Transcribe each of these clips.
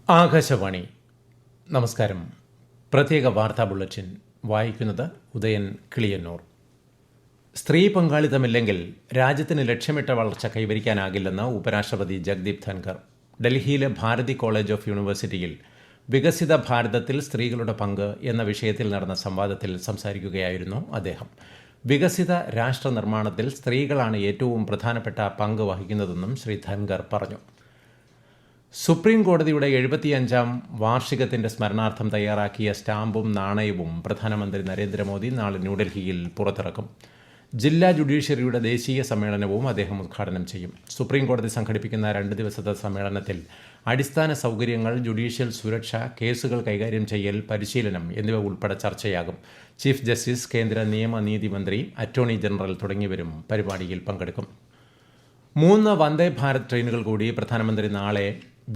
ആകാശവാണി. നമസ്കാരം. പ്രത്യേക വാർത്താ ബുള്ളറ്റിൻ വായിക്കുന്നത് ഉദയൻ കിളിയന്നൂർ. സ്ത്രീ പങ്കാളിത്തമില്ലെങ്കിൽ രാജ്യത്തിന് ലക്ഷ്യമിട്ട വളർച്ച കൈവരിക്കാനാകില്ലെന്ന് ഉപരാഷ്ട്രപതി ജഗ്ദീപ് ധൻഖർ. ഡൽഹിയിലെ ഭാരതി കോളേജ് ഓഫ് യൂണിവേഴ്സിറ്റിയിൽ വികസിത ഭാരതത്തിൽ സ്ത്രീകളുടെ പങ്ക് എന്ന വിഷയത്തിൽ നടന്ന സംവാദത്തിൽ സംസാരിക്കുകയായിരുന്നു അദ്ദേഹം. വികസിത രാഷ്ട്ര നിർമ്മാണത്തിൽ സ്ത്രീകളാണ് ഏറ്റവും പ്രധാനപ്പെട്ട പങ്ക് വഹിക്കുന്നതെന്നും ശ്രീ ധൻഖർ പറഞ്ഞു. സുപ്രീം കോടതിയുടെ 75ാം വാർഷികത്തിന്റെ സ്മരണാർത്ഥം തയ്യാറാക്കിയ സ്റ്റാമ്പും നാണയവും പ്രധാനമന്ത്രി നരേന്ദ്രമോദി നാളെ ന്യൂഡൽഹിയിൽ പുറത്തിറക്കും. ജില്ലാ ജുഡീഷ്യറിയുടെ ദേശീയ സമ്മേളനവും അദ്ദേഹം ഉദ്ഘാടനം ചെയ്യും. സുപ്രീം കോടതി സംഘടിപ്പിക്കുന്ന 2 ദിവസത്തെ സമ്മേളനത്തിൽ അടിസ്ഥാന സൗകര്യങ്ങൾ, ജുഡീഷ്യൽ സുരക്ഷ, കേസുകൾ കൈകാര്യം ചെയ്യൽ, പരിശീലനം എന്നിവ ഉൾപ്പെടെ ചർച്ചയാകും. ചീഫ് ജസ്റ്റിസ്, കേന്ദ്ര നിയമനീതി മന്ത്രി, അറ്റോർണി ജനറൽ തുടങ്ങിയവരും പരിപാടിയിൽ പങ്കെടുക്കും. 3 വന്ദേ ഭാരത് ട്രെയിനുകൾ കൂടി പ്രധാനമന്ത്രി നാളെ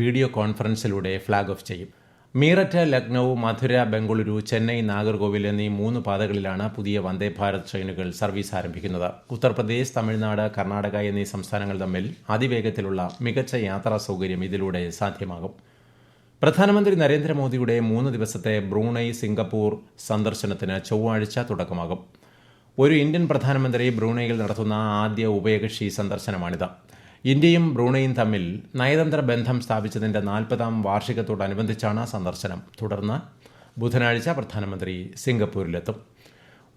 വീഡിയോ കോൺഫറൻസിലൂടെ ഫ്ളാഗ് ഓഫ് ചെയ്യും. മീററ്റ്, ലക്നൌ, മധുര, ബംഗളൂരു, ചെന്നൈ, നാഗർകോവിൽ എന്നീ 3 പാതകളിലാണ് പുതിയ വന്ദേ ഭാരത് ട്രെയിനുകൾ സർവീസ് ആരംഭിക്കുന്നത്. ഉത്തർപ്രദേശ്, തമിഴ്നാട്, കർണാടക എന്നീ സംസ്ഥാനങ്ങൾ തമ്മിൽ അതിവേഗത്തിലുള്ള മികച്ച യാത്രാ സൗകര്യം ഇതിലൂടെ സാധ്യമാകും. പ്രധാനമന്ത്രി നരേന്ദ്രമോദിയുടെ 3 ദിവസത്തെ ബ്രൂണൈ, സിംഗപ്പൂർ സന്ദർശനത്തിന് ചൊവ്വാഴ്ച തുടക്കമാകും. ഒരു ഇന്ത്യൻ പ്രധാനമന്ത്രി ബ്രൂണൈയിൽ നടത്തുന്ന ആദ്യ ഉഭയകക്ഷി സന്ദർശനമാണിത്. ഇന്ത്യയും ബ്രൂണൈയും തമ്മിൽ നയതന്ത്ര ബന്ധം സ്ഥാപിച്ചതിന്റെ 40ാം വാർഷികത്തോടനുബന്ധിച്ചാണ് സന്ദർശനം. തുടർന്ന് ബുധനാഴ്ച പ്രധാനമന്ത്രി സിംഗപ്പൂരിലെത്തും.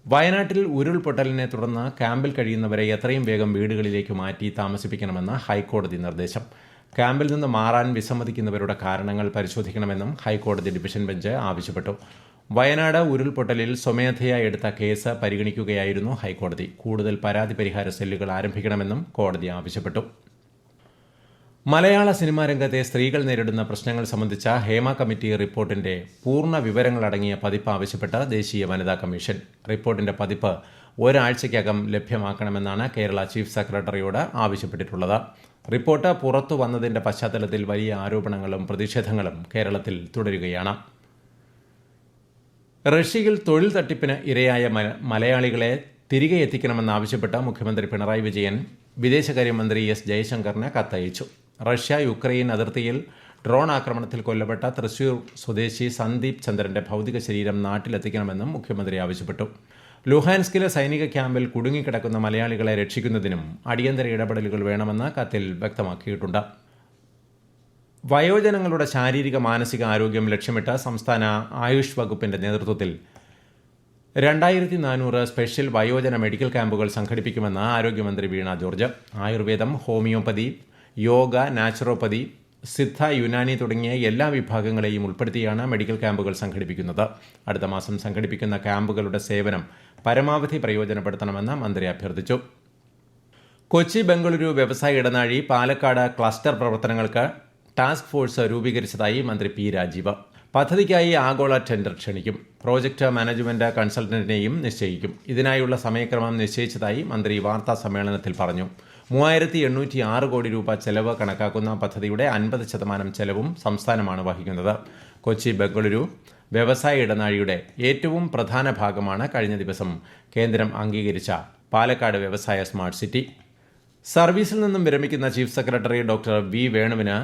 വയനാട്ടിൽ ഉരുൾപൊട്ടലിനെ തുടർന്ന് ക്യാമ്പിൽ കഴിയുന്നവരെ എത്രയും വേഗം വീടുകളിലേക്ക് മാറ്റി താമസിപ്പിക്കണമെന്ന് ഹൈക്കോടതി നിർദ്ദേശം. ക്യാമ്പിൽ നിന്ന് മാറാൻ വിസമ്മതിക്കുന്നവരുടെ കാരണങ്ങൾ പരിശോധിക്കണമെന്നും ഹൈക്കോടതി ഡിവിഷൻ ബെഞ്ച് ആവശ്യപ്പെട്ടു. വയനാട് ഉരുൾപൊട്ടലിൽ സ്വമേധയാ എടുത്ത കേസ് പരിഗണിക്കുകയായിരുന്നു ഹൈക്കോടതി. കൂടുതൽ പരാതി പരിഹാര സെല്ലുകൾ ആരംഭിക്കണമെന്നും കോടതി ആവശ്യപ്പെട്ടു. മലയാള സിനിമാ രംഗത്തെ സ്ത്രീകൾ നേരിടുന്ന പ്രശ്നങ്ങൾ സംബന്ധിച്ച ഹേമ കമ്മിറ്റി റിപ്പോർട്ടിന്റെ പൂർണ്ണ വിവരങ്ങളടങ്ങിയ പതിപ്പ് ആവശ്യപ്പെട്ട ദേശീയ വനിതാ കമ്മീഷൻ. റിപ്പോർട്ടിന്റെ പതിപ്പ് ഒരാഴ്ചയ്ക്കകം ലഭ്യമാക്കണമെന്നാണ് കേരള ചീഫ് സെക്രട്ടറിയോട് ആവശ്യപ്പെട്ടിട്ടുള്ളത്. റിപ്പോർട്ട് പുറത്തു വന്നതിന്റെ പശ്ചാത്തലത്തിൽ വലിയ ആരോപണങ്ങളും പ്രതിഷേധങ്ങളും കേരളത്തിൽ തുടരുകയാണ്. റഷ്യയിൽ തൊഴിൽ തട്ടിപ്പിന് ഇരയായ മലയാളികളെ തിരികെ എത്തിക്കണമെന്നാവശ്യപ്പെട്ട് മുഖ്യമന്ത്രി പിണറായി വിജയൻ വിദേശകാര്യമന്ത്രി എസ് ജയശങ്കറിന് കത്തയച്ചു. റഷ്യ യുക്രൈൻ അതിർത്തിയിൽ ഡ്രോൺ ആക്രമണത്തിൽ കൊല്ലപ്പെട്ട തൃശൂർ സ്വദേശി സന്ദീപ് ചന്ദ്രന്റെ ഭൗതിക ശരീരം നാട്ടിലെത്തിക്കണമെന്നും മുഖ്യമന്ത്രി ആവശ്യപ്പെട്ടു. ലുഹാൻസ്കിലെ സൈനിക ക്യാമ്പിൽ കുടുങ്ങിക്കിടക്കുന്ന മലയാളികളെ രക്ഷിക്കുന്നതിനും അടിയന്തര ഇടപെടലുകൾ വേണമെന്ന് കത്തിൽ വ്യക്തമാക്കിയിട്ടുണ്ട്. വയോജനങ്ങളുടെ ശാരീരിക മാനസിക ആരോഗ്യം ലക്ഷ്യമിട്ട് സംസ്ഥാന ആയുഷ് വകുപ്പിന്റെ നേതൃത്വത്തിൽ 2400 സ്പെഷ്യൽ വയോജന മെഡിക്കൽ ക്യാമ്പുകൾ സംഘടിപ്പിക്കുമെന്ന് ആരോഗ്യമന്ത്രി വീണ ജോർജ്. ആയുർവേദം, ഹോമിയോപ്പതി, യോഗ, നാച്ചുറോപ്പതി, സിദ്ധ, യുനാനി തുടങ്ങിയ എല്ലാ വിഭാഗങ്ങളെയും ഉൾപ്പെടുത്തിയാണ് മെഡിക്കൽ ക്യാമ്പുകൾ സംഘടിപ്പിക്കുന്നത്. അടുത്ത മാസം സംഘടിപ്പിക്കുന്ന ക്യാമ്പുകളുടെ സേവനം പരമാവധി പ്രയോജനപ്പെടുത്തണമെന്ന് മന്ത്രി അഭ്യർത്ഥിച്ചു. കൊച്ചി ബംഗളൂരു വ്യവസായ ഇടനാഴി പാലക്കാട് ക്ലസ്റ്റർ പ്രവർത്തനങ്ങൾക്ക് ടാസ്ക് ഫോഴ്സ് രൂപീകരിച്ചതായി മന്ത്രി പി രാജീവ്. പദ്ധതിക്കായി ആഗോള ടെൻഡർ ക്ഷണിക്കും. പ്രോജക്ട് മാനേജ്മെന്റ് കൺസൾട്ടന്റിനെയും നിശ്ചയിക്കും. ഇതിനായുള്ള സമയക്രമം നിശ്ചയിച്ചതായി മന്ത്രി വാർത്താ സമ്മേളനത്തിൽ പറഞ്ഞു. 3806 കോടി രൂപ ചെലവ് കണക്കാക്കുന്ന പദ്ധതിയുടെ 50% ചെലവും സംസ്ഥാനമാണ് വഹിക്കുന്നത്. കൊച്ചി ബംഗളൂരു വ്യവസായ ഇടനാഴിയുടെ ഏറ്റവും പ്രധാന ഭാഗമാണ് കഴിഞ്ഞ ദിവസം കേന്ദ്രം അംഗീകരിച്ച പാലക്കാട് വ്യവസായ സ്മാർട്ട് സിറ്റി. സർവീസിൽ നിന്നും വിരമിക്കുന്ന ചീഫ് സെക്രട്ടറി ഡോക്ടർ വി വേണുവിന്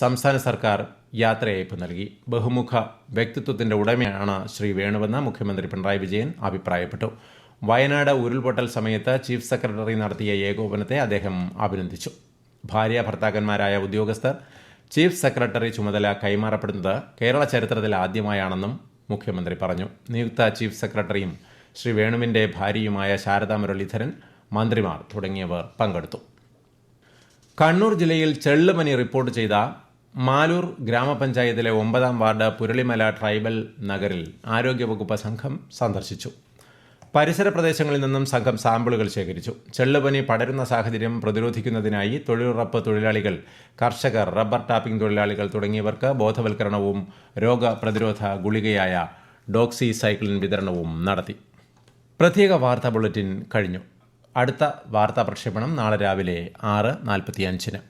സംസ്ഥാന സർക്കാർ യാത്രയയപ്പ് നൽകി. ബഹുമുഖ വ്യക്തിത്വത്തിന്റെ ഉടമയാണ് ശ്രീ വേണുവെന്ന് മുഖ്യമന്ത്രി പിണറായി വിജയൻ അഭിപ്രായപ്പെട്ടു. വയനാട് ഉരുൾപൊട്ടൽ സമയത്ത് ചീഫ് സെക്രട്ടറി നടത്തിയ ഏകോപനത്തെ അദ്ദേഹം അഭിനന്ദിച്ചു. ഭാര്യ ഭർത്താക്കന്മാരായ ഉദ്യോഗസ്ഥർ ചീഫ് സെക്രട്ടറി ചുമതല കൈമാറപ്പെടുന്നത് കേരള ചരിത്രത്തിൽ ആദ്യമായാണെന്നും മുഖ്യമന്ത്രി പറഞ്ഞു. നിയുക്ത ചീഫ് സെക്രട്ടറിയും ശ്രീ വേണുവിന്റെ ഭാര്യയുമായ ശാരദാ മുരളീധരൻ, മന്ത്രിമാർ തുടങ്ങിയവർ പങ്കെടുത്തു. കണ്ണൂർ ജില്ലയിൽ ചെള്ളുപനി റിപ്പോർട്ട് ചെയ്ത മാലൂർ ഗ്രാമപഞ്ചായത്തിലെ 9ാം വാർഡ് പുരളിമല ട്രൈബൽ നഗറിൽ ആരോഗ്യവകുപ്പ് സംഘം സന്ദർശിച്ചു. പരിസര പ്രദേശങ്ങളിൽ നിന്നും സംഘം സാമ്പിളുകൾ ശേഖരിച്ചു. ചെള്ളുപനി പടരുന്ന സാഹചര്യം പ്രതിരോധിക്കുന്നതിനായി തൊഴിലുറപ്പ് തൊഴിലാളികൾ, കർഷകർ, റബ്ബർ ടാപ്പിംഗ് തൊഴിലാളികൾ തുടങ്ങിയവർക്ക് ബോധവൽക്കരണവും രോഗപ്രതിരോധ ഗുളികയായ ഡോക്സിസൈക്ലിൻ വിതരണവും നടത്തി. പ്രത്യേക വാർത്താ ബുള്ളറ്റിൻ കഴിഞ്ഞു. അടുത്ത വാർത്താ പ്രക്ഷേപണം നാളെ രാവിലെ 6:45.